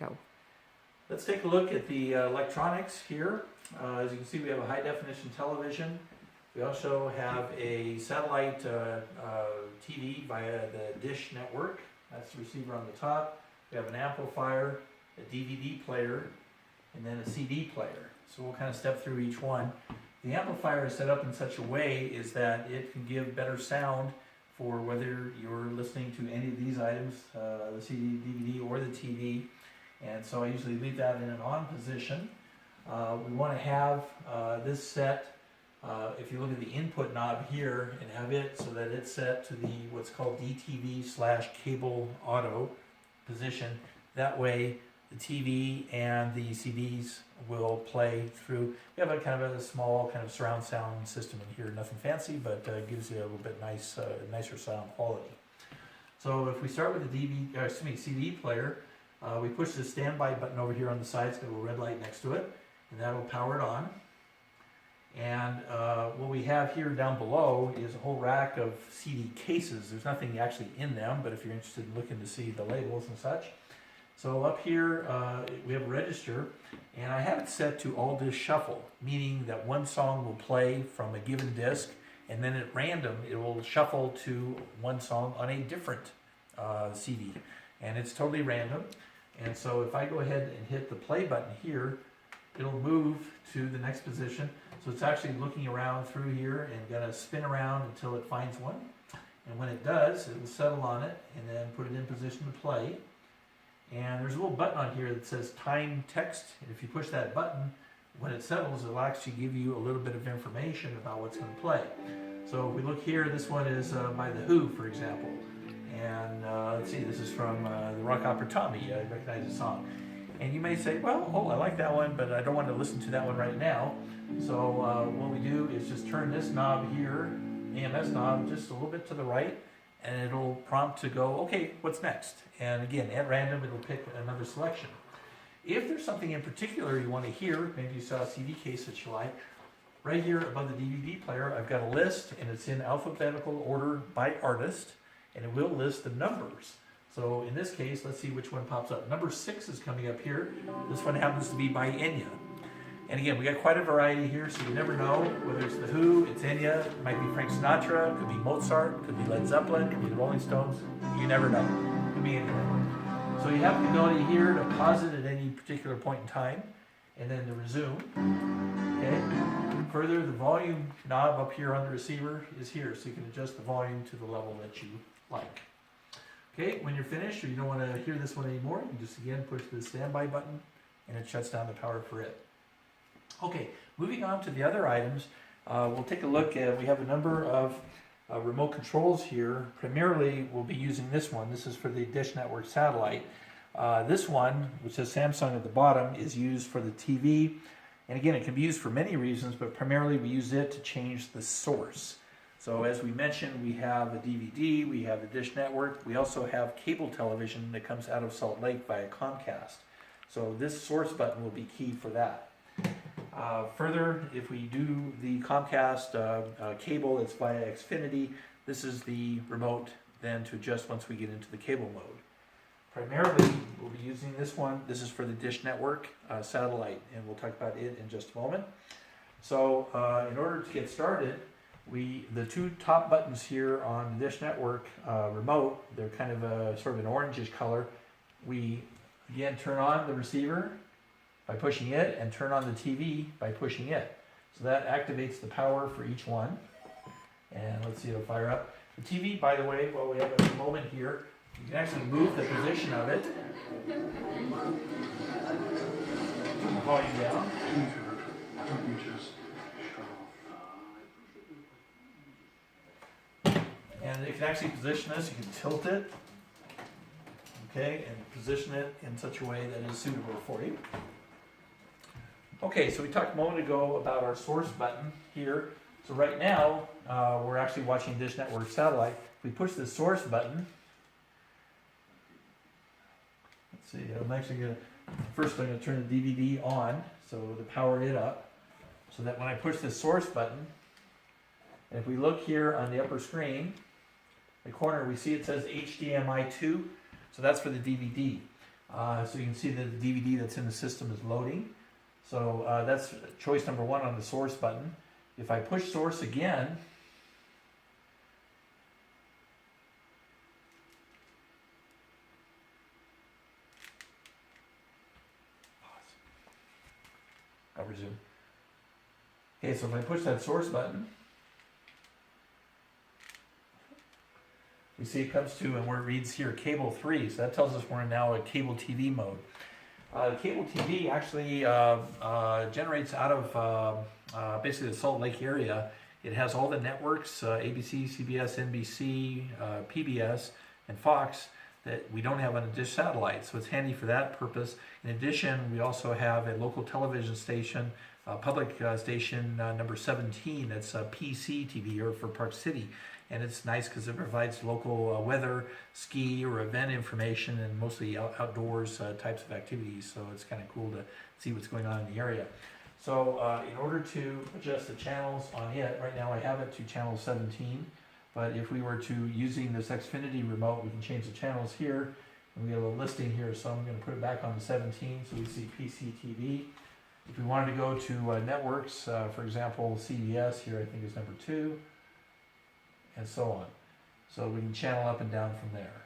Go. Let's take a look at the electronics here. As you can see, we have a high definition television. We also have a satellite TV via the Dish network. That's the receiver on the top. We have an amplifier, a DVD player, and then a CD player. So we'll kind of step through each one. The amplifier is set up in such a way is that it can give better sound for whether you're listening to any of these items, the CD, DVD, or the TV. And so I usually leave that in an on position. We want to have this set, if you look at the input knob here, and have it so that it's set to the what's called DTV/cable auto position. That way the TV and the CDs will play through. We have a kind of a small kind of surround sound system in here, nothing fancy, but gives you a little bit nicer sound quality. So if we start with the CD player, we push the standby button over here on the side. It's got a little red light next to it, and that'll power it on. And what we have here down below is a whole rack of CD cases. There's nothing actually in them, but if you're interested in looking to see the labels and such. So up here we have a register, and I have it set to all disc shuffle, meaning that one song will play from a given disc, and then at random it will shuffle to one song on a different CD, and it's totally random. And so if I go ahead and hit the play button here, it'll move to the next position. So it's actually looking around through here and gonna spin around until it finds one. And when it does, it will settle on it and then put it in position to play. And there's a little button on here that says time text. And if you push that button, when it settles, it'll actually give you a little bit of information about what's gonna play. So if we look here, this one is by The Who, for example. And let's see, this is from the rock opera Tommy. I recognize the song. And you may say, well, I like that one, but I don't want to listen to that one right now. So what we do is just turn this knob here, AMS knob, just a little bit to the right, and it'll prompt to go, okay, what's next? And again, at random, it'll pick another selection. If there's something in particular you want to hear, maybe you saw a CD case that you like, right here above the DVD player, I've got a list, and it's in alphabetical order by artist, and it will list the numbers. So in this case, let's see which one pops up. Number 6 is coming up here. This one happens to be by Enya. And again, we got quite a variety here, so you never know whether it's The Who, it's Enya, it might be Frank Sinatra, it could be Mozart, it could be Led Zeppelin, it could be the Rolling Stones. You never know. It could be anything. So you have the ability here to pause it at any particular point in time, and then to resume. Okay. Further, the volume knob up here on the receiver is here, so you can adjust the volume to the level that you like. Okay, when you're finished or you don't want to hear this one anymore, you just again push the standby button and it shuts down the power for it. Okay, moving on to the other items, we'll take a look at, we have a number of remote controls here. Primarily we'll be using this one. This is for the Dish Network satellite. This one, which says Samsung at the bottom, is used for the TV. And again, it can be used for many reasons, but primarily we use it to change the source. So as we mentioned, we have a DVD, we have the Dish Network, we also have cable television that comes out of Salt Lake via Comcast. So this source button will be key for that. Further, if we do the Comcast cable, it's via Xfinity. This is the remote then to adjust once we get into the cable mode. Primarily, we'll be using this one. This is for the Dish Network satellite, and we'll talk about it in just a moment. So in order to get started, the two top buttons here on the Dish Network remote, they're kind of a sort of an orangish color. We again turn on the receiver by pushing it and turn on the TV by pushing it. So that activates the power for each one. And let's see, it'll fire up. The TV, by the way, while we have a moment here, you can actually move the position of it. Turn the volume down. And you can actually position this, you can tilt it, okay, and position it in such a way that is suitable for you. Okay, so we talked a moment ago about our source button here. So right now, we're actually watching Dish Network satellite. If we push the source button, let's see, I'm actually going to, first I'm going to turn the DVD on, so to power it up, so that when I push the source button, and if we look here on the upper screen, the corner, we see it says HDMI 2, so that's for the DVD. So you can see that the DVD that's in the system is loading. So that's choice number 1 on the source button. If I push source again, I'll resume. Okay, so if I push that source button, you see it comes to, and where it reads here, cable 3. So that tells us we're now in cable TV mode. Cable TV actually generates out of basically the Salt Lake area. It has all the networks, ABC, CBS, NBC, PBS, and Fox, that we don't have on a dish satellite, so it's handy for that purpose. In addition, we also have a local television station, public station number 17, that's PCTV, or for Park City, and it's nice because it provides local weather, ski, or event information, and mostly outdoors types of activities, so it's kind of cool to see what's going on in the area. So in order to adjust the channels on it, right now I have it to channel 17, but if we were to using this Xfinity remote, we can change the channels here, and we have a listing here, so I'm going to put it back on the 17, so we see PCTV. If we wanted to go to networks, for example, CBS here I think is number 2, and so on. So we can channel up and down from there.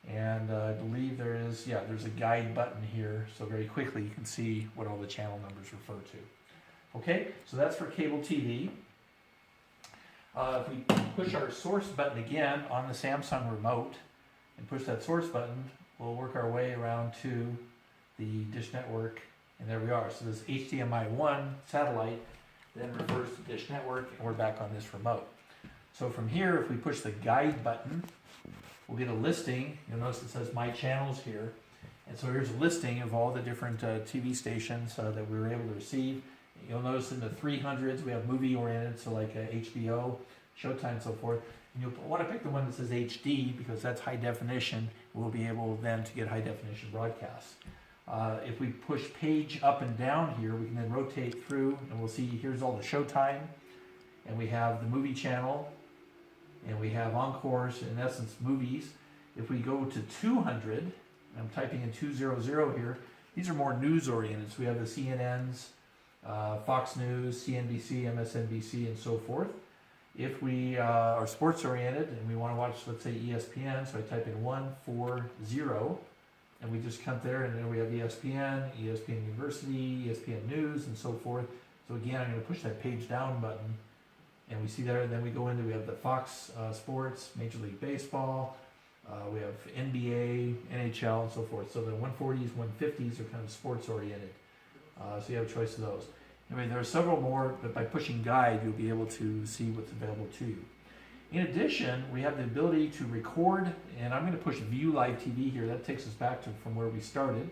And I believe there's a guide button here, so very quickly you can see what all the channel numbers refer to. Okay, so that's for cable TV. If we push our source button again on the Samsung remote and push that source button, we'll work our way around to the Dish Network, and there we are. So this HDMI 1 satellite then refers to Dish Network, and we're back on this remote. So from here, if we push the guide button, we'll get a listing. You'll notice it says My Channels here. And so here's a listing of all the different TV stations that we were able to receive. You'll notice in the 300s we have movie-oriented, so like HBO, Showtime, and so forth. And you'll want to pick the one that says HD because that's high definition. We'll be able then to get high definition broadcasts. If we push page up and down here, we can then rotate through, and we'll see here's all the Showtime, and we have the movie channel, and we have encores, in essence, movies. If we go to 200, I'm typing in 200 here, these are more news-oriented. So we have the CNNs, Fox News, CNBC, MSNBC, and so forth. If we are sports-oriented and we want to watch, let's say, ESPN, so I type in 140, and we just come there, and then we have ESPN, ESPN University, ESPN News, and so forth. So again, I'm going to push that page down button, and we see there, and then we go into, we have the Fox Sports, Major League Baseball, we have NBA, NHL, and so forth. So the 140s, 150s are kind of sports-oriented. So you have a choice of those. Anyway, there are several more, but by pushing guide, you'll be able to see what's available to you. In addition, we have the ability to record, and I'm going to push View Live TV here. That takes us back to from where we started.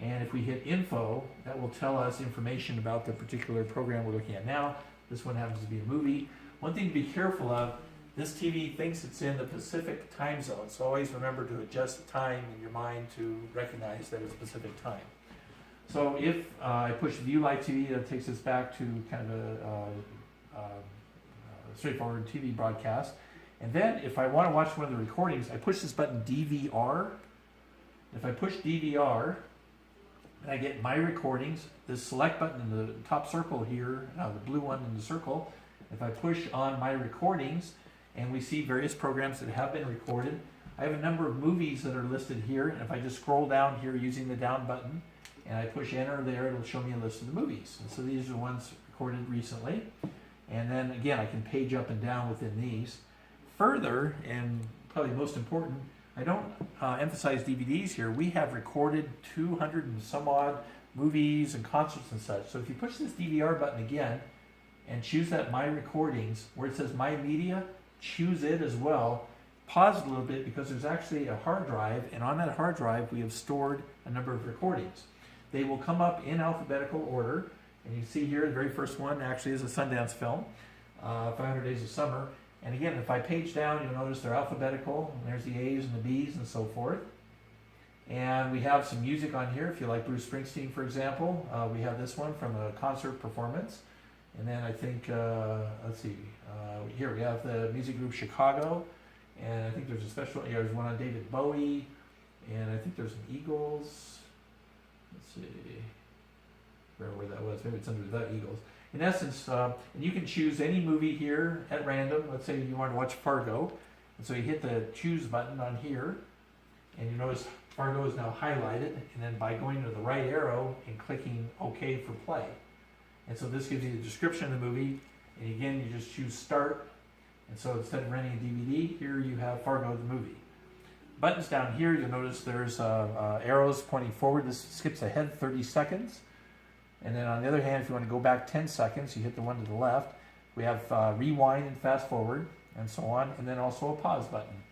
And if we hit Info, that will tell us information about the particular program we're looking at now. This one happens to be a movie. One thing to be careful of, this TV thinks it's in the Pacific time zone, so always remember to adjust the time in your mind to recognize that it's Pacific time. So if I push View Live TV, that takes us back to kind of a straightforward TV broadcast. And then if I want to watch one of the recordings, I push this button DVR. If I push DVR, and I get My Recordings, this select button in the top circle here, the blue one in the circle, if I push on My Recordings, and we see various programs that have been recorded, I have a number of movies that are listed here, and if I just scroll down here using the down button, and I push enter there, it'll show me a list of the movies. And so these are the ones recorded recently. And then again, I can page up and down within these. Further, and probably most important, I don't emphasize DVDs here. We have recorded 200 and some odd movies and concerts and such. So if you push this DVR button again and choose that My Recordings, where it says My Media, choose it as well. Pause a little bit because there's actually a hard drive, and on that hard drive we have stored a number of recordings. They will come up in alphabetical order, and you see here the very first one actually is a Sundance film, 500 Days of Summer. And again, if I page down, you'll notice they're alphabetical, and there's the A's and the B's and so forth. And we have some music on here. If you like Bruce Springsteen, for example, we have this one from a concert performance. And then I think, let's see, here we have the music group Chicago, and I think there's a special, there's one on David Bowie, And I think there's an Eagles. Let's see where that was. Maybe it's under the Eagles. In essence, and you can choose any movie here at random. Let's say you want to watch Fargo. And so you hit the choose button on here. And you notice Fargo is now highlighted. And then by going to the right arrow and clicking OK for play. And so this gives you the description of the movie. And again, you just choose start. And so instead of renting a DVD, here you have Fargo the movie. Buttons down here, you'll notice there's arrows pointing forward. This skips ahead 30 seconds. And then on the other hand, if you want to go back 10 seconds, you hit the one to the left. We have rewind and fast forward and so on. And then also a pause button.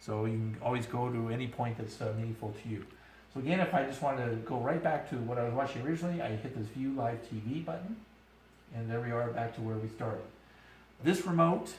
So you can always go to any point that's meaningful to you. So again, if I just wanted to go right back to what I was watching originally, I hit this View Live TV button. And there we are back to where we started. This remote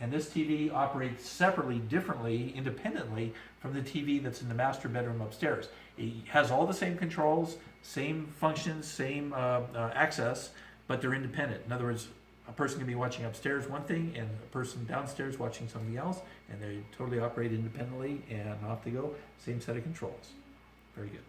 and this TV operate separately, differently, independently from the TV that's in the master bedroom upstairs. It has all the same controls, same functions, same access, but they're independent. In other words, a person can be watching upstairs one thing and a person downstairs watching something else, and they totally operate independently, and off they go. Same set of controls. Very good.